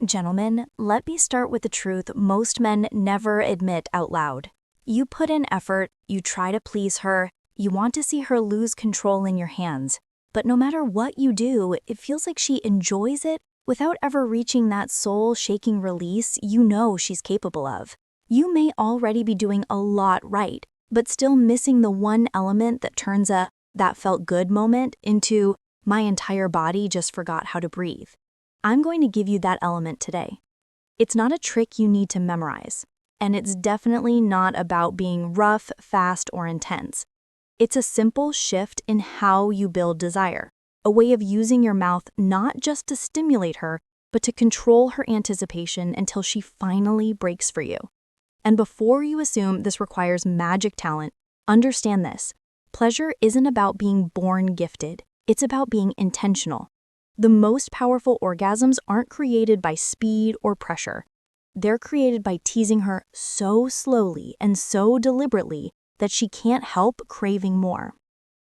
Gentlemen, let me start with the truth most men never admit out loud. You put in effort, you try to please her, you want to see her lose control in your hands. But no matter what you do, it feels like she enjoys it without ever reaching that soul-shaking release you know she's capable of. You may already be doing a lot right, but still missing the one element that turns a "that felt good" moment into "my entire body just forgot how to breathe." I'm going to give you that element today. It's not a trick you need to memorize, and it's definitely not about being rough, fast, or intense. It's a simple shift in how you build desire, a way of using your mouth not just to stimulate her, but to control her anticipation until she finally breaks for you. And before you assume this requires magic talent, understand this. Pleasure isn't about being born gifted. It's about being intentional. The most powerful orgasms aren't created by speed or pressure. They're created by teasing her so slowly and so deliberately that she can't help craving more.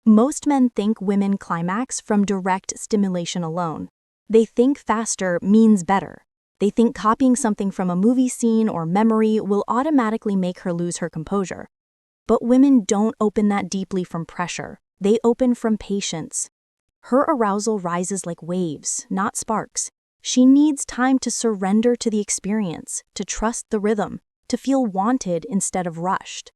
Most men think women climax from direct stimulation alone. They think faster means better. They think copying something from a movie scene or memory will automatically make her lose her composure. But women don't open that deeply from pressure. They open from patience. Her arousal rises like waves, not sparks. She needs time to surrender to the experience, to trust the rhythm, to feel wanted instead of rushed.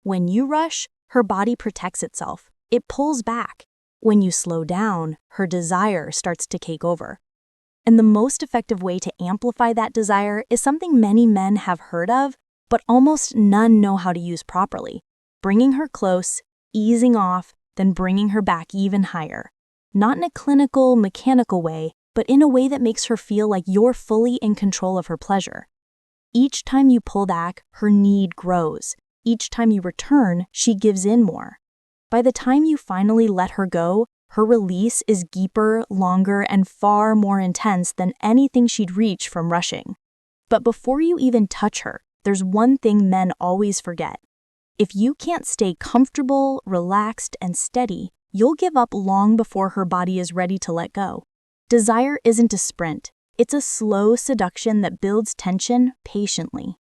When you rush, her body protects itself. It pulls back. When you slow down, her desire starts to take over. And the most effective way to amplify that desire is something many men have heard of, but almost none know how to use properly. Bringing her close, easing off, then bringing her back even higher. Not in a clinical, mechanical way, but in a way that makes her feel like you're fully in control of her pleasure. Each time you pull back, her need grows. Each time you return, she gives in more. By the time you finally let her go, her release is deeper, longer, and far more intense than anything she'd reach from rushing. But before you even touch her, there's one thing men always forget. If you can't stay comfortable, relaxed, and steady, you'll give up long before her body is ready to let go. Desire isn't a sprint. It's a slow seduction that builds tension patiently.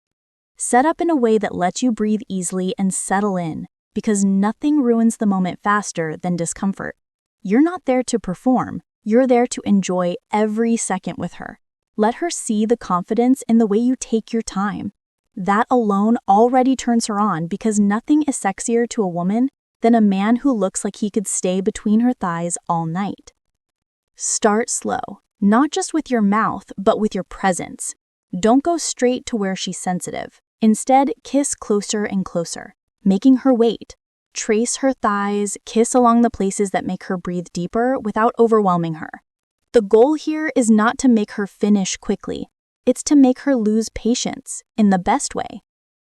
Set up in a way that lets you breathe easily and settle in, because nothing ruins the moment faster than discomfort. You're not there to perform. You're there to enjoy every second with her. Let her see the confidence in the way you take your time. That alone already turns her on, because nothing is sexier to a woman than a man who looks like he could stay between her thighs all night. Start slow, not just with your mouth, but with your presence. Don't go straight to where she's sensitive. Instead, kiss closer and closer, making her wait. Trace her thighs, kiss along the places that make her breathe deeper without overwhelming her. The goal here is not to make her finish quickly. It's to make her lose patience in the best way.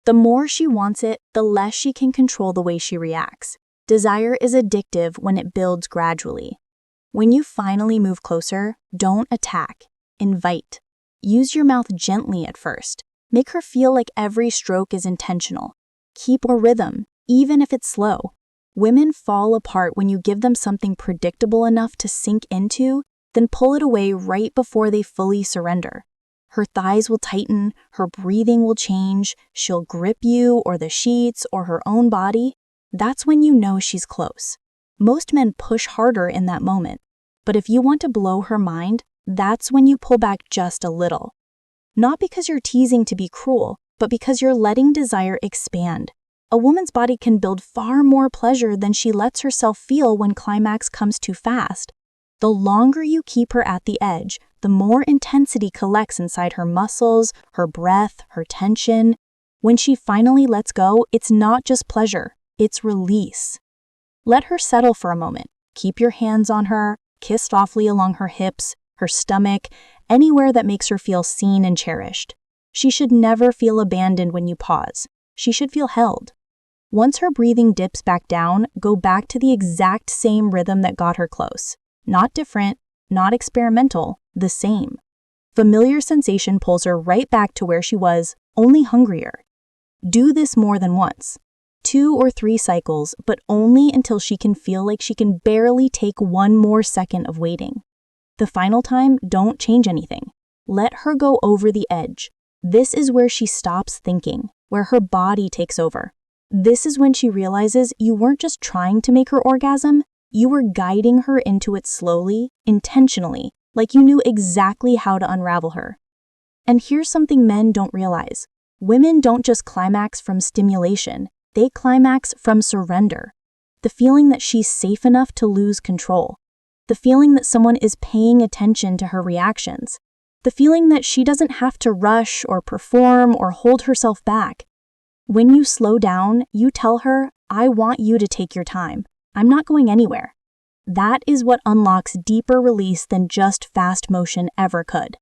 The more she wants it, the less she can control the way she reacts. Desire is addictive when it builds gradually. When you finally move closer, don't attack. Invite. Use your mouth gently at first. Make her feel like every stroke is intentional. Keep a rhythm, even if it's slow. Women fall apart when you give them something predictable enough to sink into, then pull it away right before they fully surrender. Her thighs will tighten, her breathing will change, she'll grip you or the sheets or her own body. That's when you know she's close. Most men push harder in that moment. But if you want to blow her mind, that's when you pull back just a little. Not because you're teasing to be cruel, but because you're letting desire expand. A woman's body can build far more pleasure than she lets herself feel when climax comes too fast. The longer you keep her at the edge, the more intensity collects inside her muscles, her breath, her tension. When she finally lets go, it's not just pleasure, it's release. Let her settle for a moment. Keep your hands on her, kiss softly along her hips, her stomach, anywhere that makes her feel seen and cherished. She should never feel abandoned when you pause. She should feel held. Once her breathing dips back down, go back to the exact same rhythm that got her close. Not different, not experimental, the same. Familiar sensation pulls her right back to where she was, only hungrier. Do this more than once. 2 or 3 cycles, but only until she can feel like she can barely take one more second of waiting. The final time, don't change anything. Let her go over the edge. This is where she stops thinking, where her body takes over. This is when she realizes you weren't just trying to make her orgasm, you were guiding her into it slowly, intentionally, like you knew exactly how to unravel her. And here's something men don't realize. Women don't just climax from stimulation, they climax from surrender. The feeling that she's safe enough to lose control. The feeling that someone is paying attention to her reactions. The feeling that she doesn't have to rush or perform or hold herself back. When you slow down, you tell her, I want you to take your time. I'm not going anywhere. That is what unlocks deeper release than just fast motion ever could.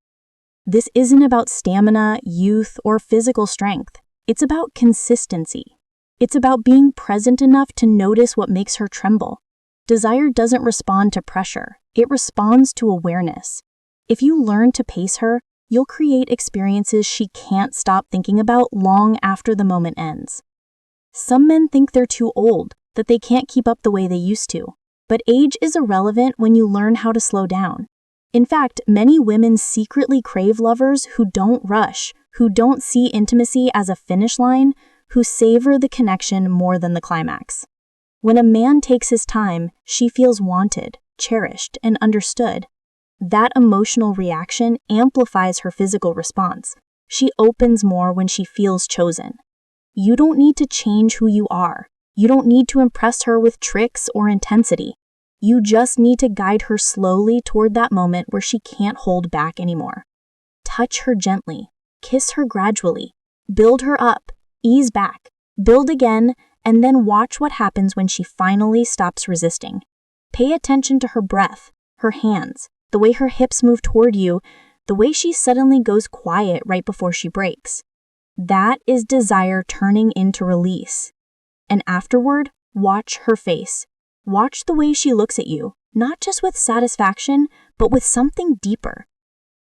This isn't about stamina, youth, or physical strength. It's about consistency. It's about being present enough to notice what makes her tremble. Desire doesn't respond to pressure. It responds to awareness. If you learn to pace her, you'll create experiences she can't stop thinking about long after the moment ends. Some men think they're too old, that they can't keep up the way they used to. But age is irrelevant when you learn how to slow down. In fact, many women secretly crave lovers who don't rush, who don't see intimacy as a finish line, who savor the connection more than the climax. When a man takes his time, she feels wanted, cherished, and understood. That emotional reaction amplifies her physical response. She opens more when she feels chosen. You don't need to change who you are. You don't need to impress her with tricks or intensity. You just need to guide her slowly toward that moment where she can't hold back anymore. Touch her gently. Kiss her gradually. Build her up. Ease back. Build again, and then watch what happens when she finally stops resisting. Pay attention to her breath, her hands, the way her hips move toward you, the way she suddenly goes quiet right before she breaks. That is desire turning into release. And afterward, watch her face. Watch the way she looks at you, not just with satisfaction, but with something deeper.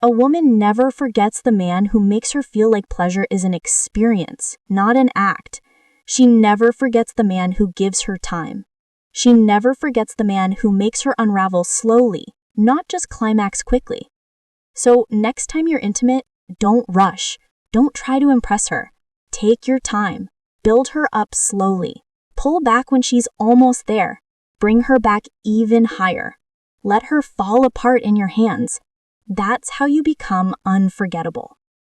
A woman never forgets the man who makes her feel like pleasure is an experience, not an act. She never forgets the man who gives her time. She never forgets the man who makes her unravel slowly, not just climax quickly. So next time you're intimate, don't rush. Don't try to impress her. Take your time. Build her up slowly. Pull back when she's almost there. Bring her back even higher. Let her fall apart in your hands. That's how you become unforgettable.